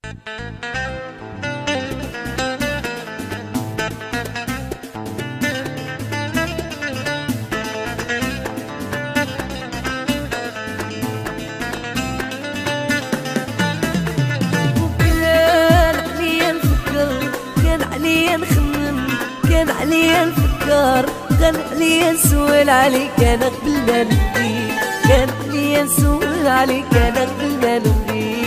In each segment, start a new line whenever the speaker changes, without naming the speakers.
كان عليا نفكر، كان عليا نسول عليك انا قبل ما نبدي، كان عليا نسول عليك انا قبل ما نبدي.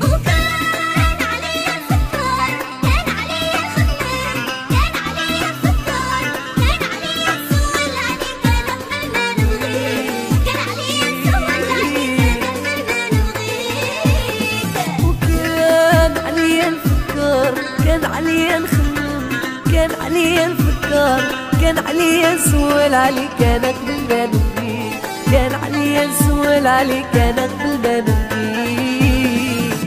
وكان عليا نفكر، كان عليا نخمم، كان عليا نفكر، كان عليا نسول عليك انا قبل ما نبغي، كان عليا نسول عليك انا قبل ما نبغيك.
وكان عليا نفكر، كان عليا نخمم، كان عليا نفكر، كان عليا نسول عليك انا قبل ما نبدي، كان عليا نسول عليك انا قبل ما نبدي.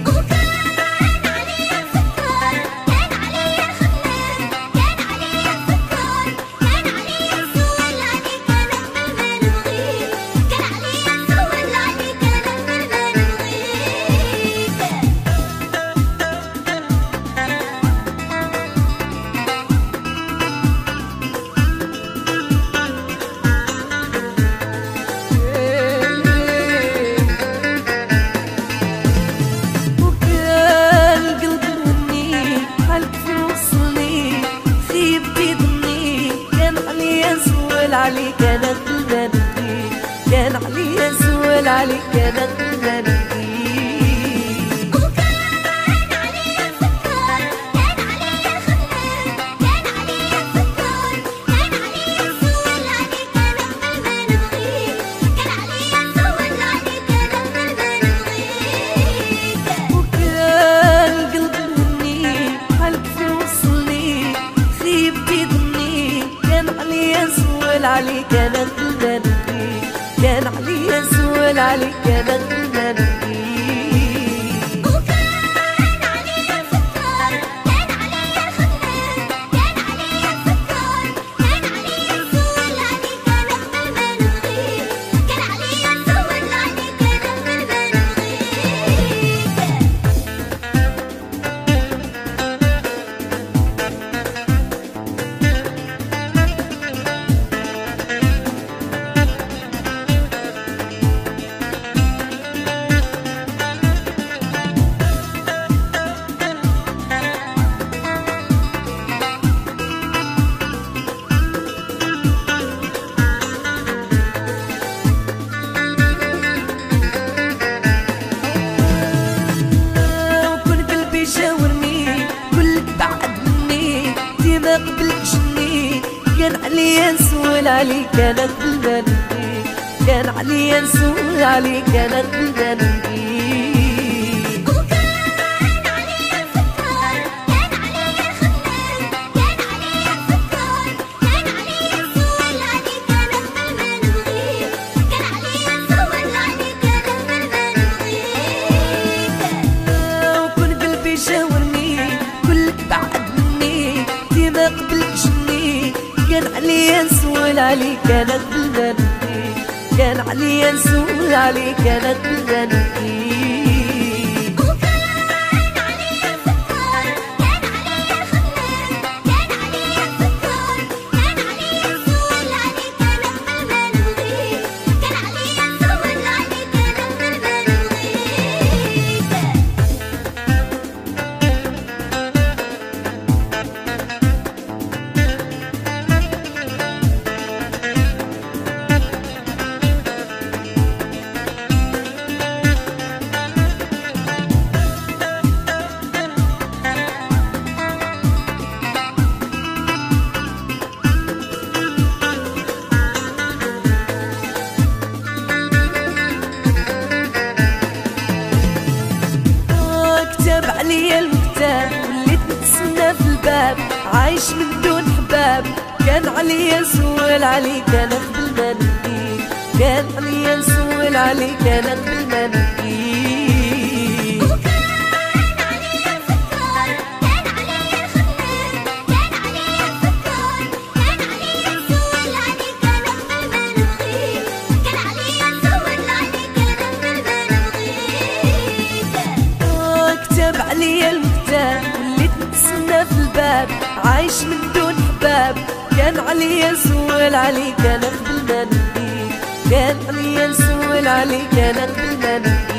وكان عليا نفكر، كان عليا نخمم، كان عليا نفكر، كان عليا نسول عليك انا قبل ما نبغيك، كان عليا نسول عليك انا قبل ما نبغيك.
عليك انا قبل ما نبدي، كان عليا نسول عليك انا قبل ما نبدي.
وكان عليا نفكر، كان عليا نخمم، كان عليا نفكر، كان عليا نسول عليك انا قبل ما نبغيك، كان عليا نسول عليك انا قبل ما نبغيك.
وكان قلبي مني حالك في وصلني، خيبتي ظني، كان عليا نسول عليك انا قبل ما نبدي، كان عليا نسول عليك انا قبل ما نبدي.
وكان عليا نفكر، كان عليا نخمم، كان عليا نفكر، كان عليا نسول عليك انا قبل ما نبغيك، كان عليا نسول عليك انا قبل ما نبغيك.
وكل قلبي شاورني كلك بعد مني، ديما قبلك جني، كان عليا نسول عليك انا قبل ما نبدي، كان عليا نسول عليك انا قبل ما نبدي.
وكان عليا نفكر، كان عليا نخمم، كان عليا نفكر، كان عليا نسول عليك انا قبل ما نبغيك، كان عليا نسول عليك انا قبل ما نبغيك.
وكل قلبي شاورني كلك بعد مني، ديما قبلك جني، كان عليا نسول عليك انا قبل ما نبدي، كان عليا نسول عليك انا قبل ما نبدي.
وكان عليا نفكر، كان عليا نخمم، كان عليا نفكر، كان عليا نسول عليك انا قبل ما نبغيك، كان عليا نسول عليك انا قبل ما نبغيك.
كتاب عليا المكتاب، وليت نتسنى في الباب، عايش من دون حباب، كان عليا نسول عليك انا قبل ما نبدي، كان عليا نسول عليك انا قبل ما نبدي.
وكان عليا نفكر، كان عليا نخمم، كان عليا نفكر، كان عليا نسول عليك انا قبل ما نبغيك، كان عليا نسول عليك انا قبل ما نبغيك.
عليا المكتاب وليت نتسنى في الباب عايش من دون حباب كان عليا نسول عليك انا قبل ما نبكي كان عليا نسول عليك انا قبل ما نبكي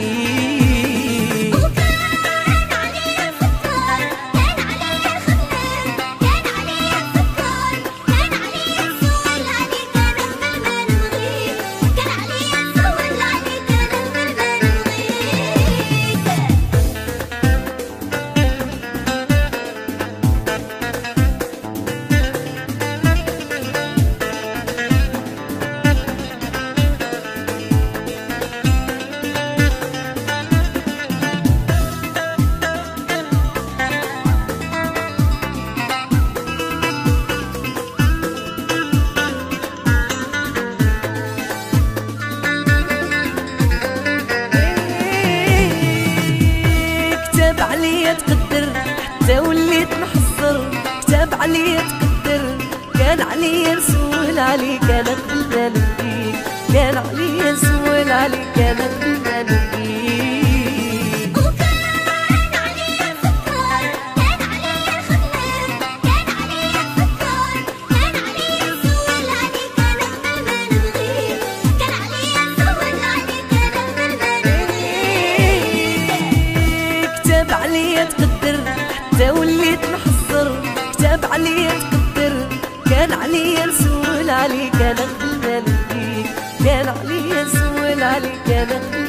عليا تقدر حتى وليت محصر كتاب عليا تقدر كان عليا نسول عليك انا قبل ما نبكي كان عليا نسول عليك انا قبل ما نبكي عليا تقدر حتى وليت محصر كتاب عليا تقدر كان عليا نسول عليك انا قبل ما نبكي كان عليا نسول عليك انا قبل